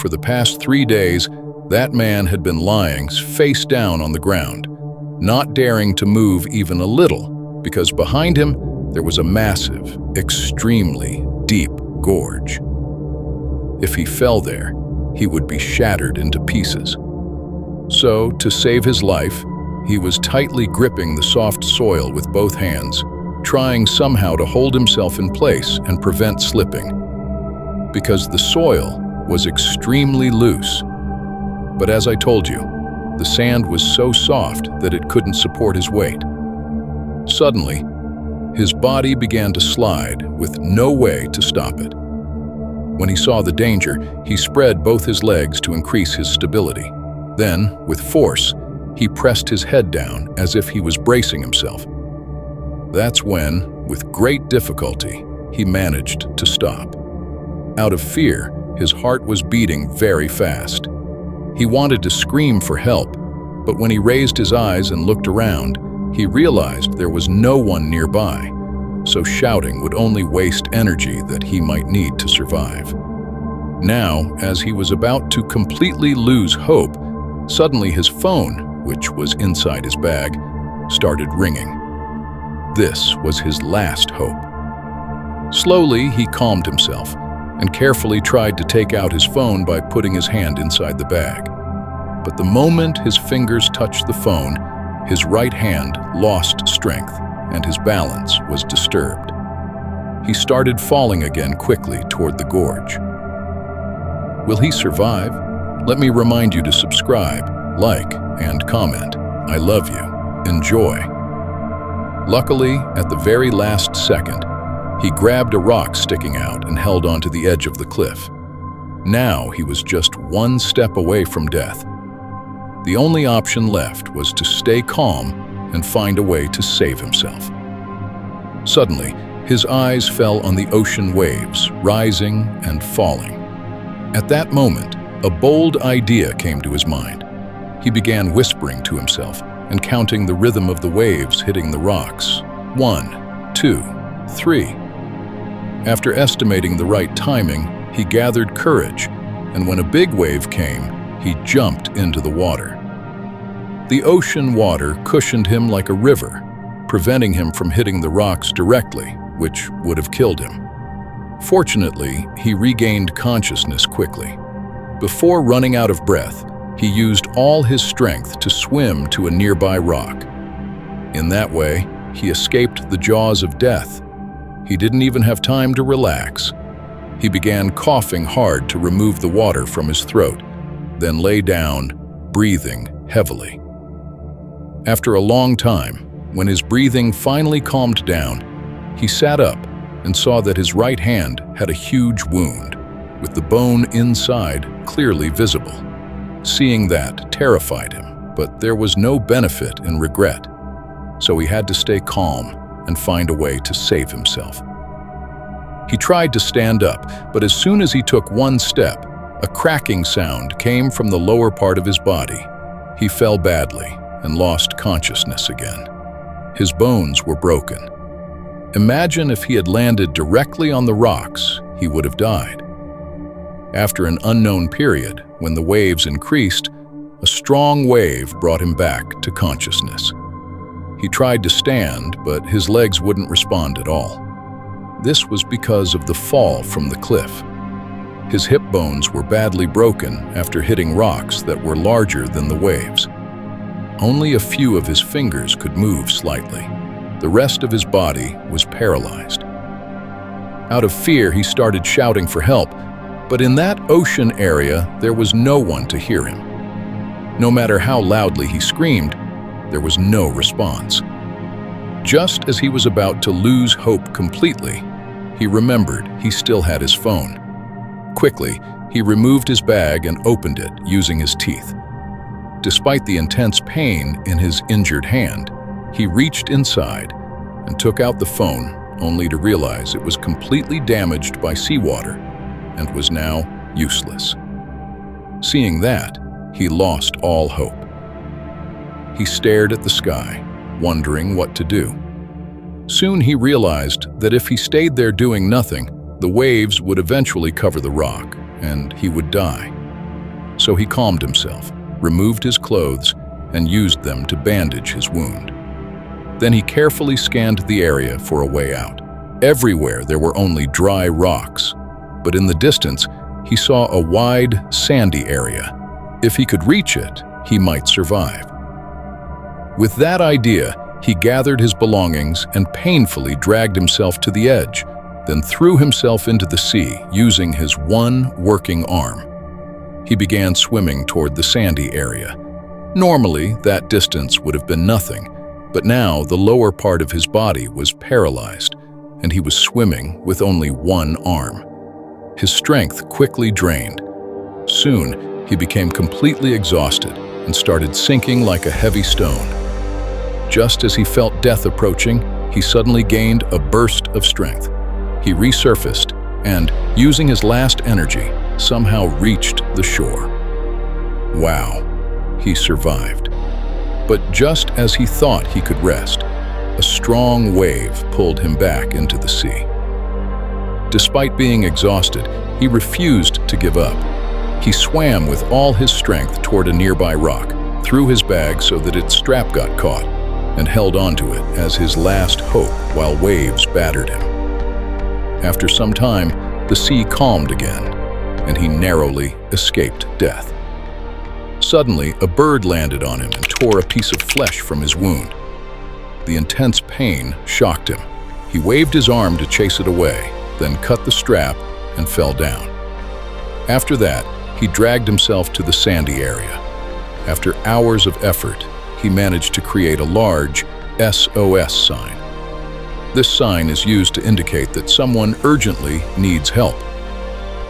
For the past 3 days, that man had been lying face down on the ground, not daring to move even a little, because behind him there was a massive, extremely deep gorge. If he fell there, he would be shattered into pieces. So, to save his life, he was tightly gripping the soft soil with both hands, trying somehow to hold himself in place and prevent slipping, because the soil was extremely loose. But as I told you, the sand was so soft that it couldn't support his weight. Suddenly, his body began to slide with no way to stop it. When he saw the danger, he spread both his legs to increase his stability. Then, with force, he pressed his head down as if he was bracing himself. That's when, with great difficulty, he managed to stop. Out of fear, his heart was beating very fast. He wanted to scream for help, but when he raised his eyes and looked around, he realized there was no one nearby, so shouting would only waste energy that he might need to survive. Now, as he was about to completely lose hope, suddenly his phone, which was inside his bag, started ringing. This was his last hope. Slowly, he calmed himself and carefully tried to take out his phone by putting his hand inside the bag. But the moment his fingers touched the phone, his right hand lost strength and his balance was disturbed. He started falling again quickly toward the gorge. Will he survive? Let me remind you to subscribe, like, and comment. I love you. Enjoy. Luckily, at the very last second, he grabbed a rock sticking out and held onto the edge of the cliff. Now he was just one step away from death. The only option left was to stay calm and find a way to save himself. Suddenly, his eyes fell on the ocean waves, rising and falling. At that moment, a bold idea came to his mind. He began whispering to himself and counting the rhythm of the waves hitting the rocks. 1, 2, 3. After estimating the right timing, he gathered courage, and when a big wave came, he jumped into the water. The ocean water cushioned him like a river, preventing him from hitting the rocks directly, which would have killed him. Fortunately, he regained consciousness quickly. Before running out of breath, he used all his strength to swim to a nearby rock. In that way, he escaped the jaws of death. He didn't even have time to relax. He began coughing hard to remove the water from his throat, then lay down, breathing heavily. After a long time, when his breathing finally calmed down, he sat up and saw that his right hand had a huge wound, with the bone inside clearly visible. Seeing that terrified him, but there was no benefit in regret, so he had to stay calm and find a way to save himself. He tried to stand up, but as soon as he took one step, a cracking sound came from the lower part of his body. He fell badly and lost consciousness again. His bones were broken. Imagine if he had landed directly on the rocks, he would have died. After an unknown period, when the waves increased, a strong wave brought him back to consciousness. He tried to stand, but his legs wouldn't respond at all. This was because of the fall from the cliff. His hip bones were badly broken after hitting rocks that were larger than the waves. Only a few of his fingers could move slightly. The rest of his body was paralyzed. Out of fear, he started shouting for help, but in that ocean area, there was no one to hear him. No matter how loudly he screamed, there was no response. Just as he was about to lose hope completely, he remembered he still had his phone. Quickly, he removed his bag and opened it using his teeth. Despite the intense pain in his injured hand, he reached inside and took out the phone, only to realize it was completely damaged by seawater and was now useless. Seeing that, he lost all hope. He stared at the sky, wondering what to do. Soon he realized that if he stayed there doing nothing, the waves would eventually cover the rock, and he would die. So he calmed himself, removed his clothes, and used them to bandage his wound. Then he carefully scanned the area for a way out. Everywhere there were only dry rocks, but in the distance he saw a wide, sandy area. If he could reach it, he might survive. With that idea, he gathered his belongings and painfully dragged himself to the edge, then threw himself into the sea using his one working arm. He began swimming toward the sandy area. Normally, that distance would have been nothing, but now the lower part of his body was paralyzed, and he was swimming with only one arm. His strength quickly drained. Soon, he became completely exhausted and started sinking like a heavy stone. Just as he felt death approaching, he suddenly gained a burst of strength. He resurfaced and, using his last energy, somehow reached the shore. Wow, he survived. But just as he thought he could rest, a strong wave pulled him back into the sea. Despite being exhausted, he refused to give up. He swam with all his strength toward a nearby rock, threw his bag so that its strap got caught, and held onto it as his last hope while waves battered him. After some time, the sea calmed again, and he narrowly escaped death. Suddenly, a bird landed on him and tore a piece of flesh from his wound. The intense pain shocked him. He waved his arm to chase it away, then cut the strap and fell down. After that, he dragged himself to the sandy area. After hours of effort, he managed to create a large SOS sign. This sign is used to indicate that someone urgently needs help.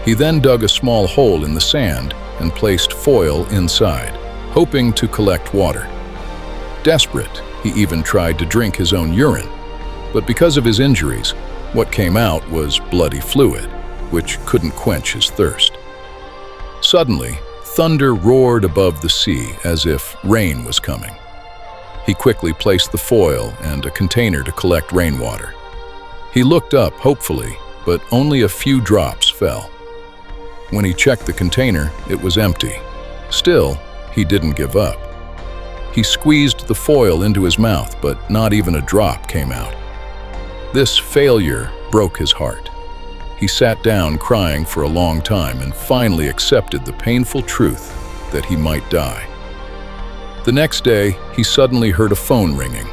He then dug a small hole in the sand and placed foil inside, hoping to collect water. Desperate, he even tried to drink his own urine, but because of his injuries, what came out was bloody fluid, which couldn't quench his thirst. Suddenly, thunder roared above the sea as if rain was coming. He quickly placed the foil and a container to collect rainwater. He looked up hopefully, but only a few drops fell. When he checked the container, it was empty. Still, he didn't give up. He squeezed the foil into his mouth, but not even a drop came out. This failure broke his heart. He sat down crying for a long time and finally accepted the painful truth that he might die. The next day, he suddenly heard a phone ringing.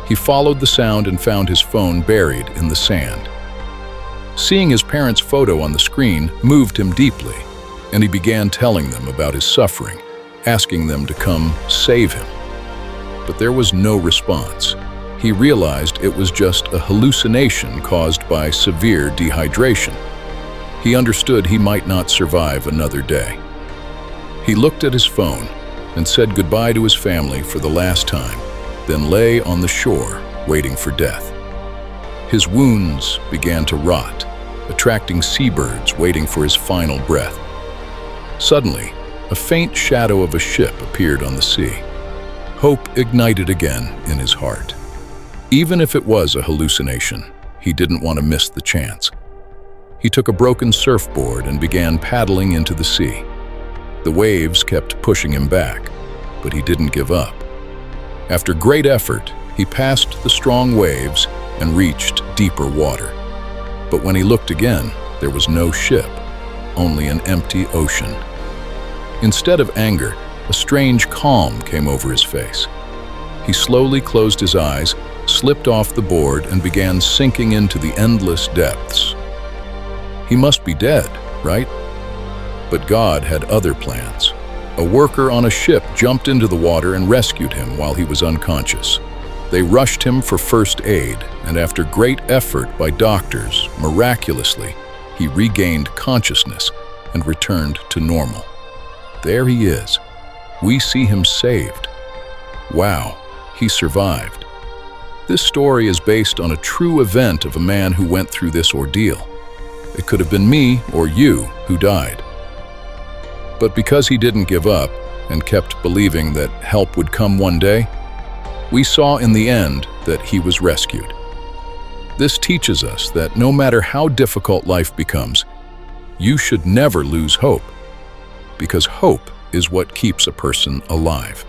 He followed the sound and found his phone buried in the sand. Seeing his parents' photo on the screen moved him deeply, and he began telling them about his suffering, asking them to come save him. But there was no response. He realized it was just a hallucination caused by severe dehydration. He understood he might not survive another day. He looked at his phone and said goodbye to his family for the last time, then lay on the shore waiting for death. His wounds began to rot, attracting seabirds waiting for his final breath. Suddenly, a faint shadow of a ship appeared on the sea. Hope ignited again in his heart. Even if it was a hallucination, he didn't want to miss the chance. He took a broken surfboard and began paddling into the sea. The waves kept pushing him back, but he didn't give up. After great effort, he passed the strong waves and reached deeper water. But when he looked again, there was no ship, only an empty ocean. Instead of anger, a strange calm came over his face. He slowly closed his eyes, slipped off the board, and began sinking into the endless depths. He must be dead, right? But God had other plans. A worker on a ship jumped into the water and rescued him while he was unconscious. They rushed him for first aid, and after great effort by doctors, miraculously, he regained consciousness and returned to normal. There he is. We see him saved. Wow, he survived. This story is based on a true event of a man who went through this ordeal. It could have been me or you who died. But because he didn't give up and kept believing that help would come one day, we saw in the end that he was rescued. This teaches us that no matter how difficult life becomes, you should never lose hope, because hope is what keeps a person alive.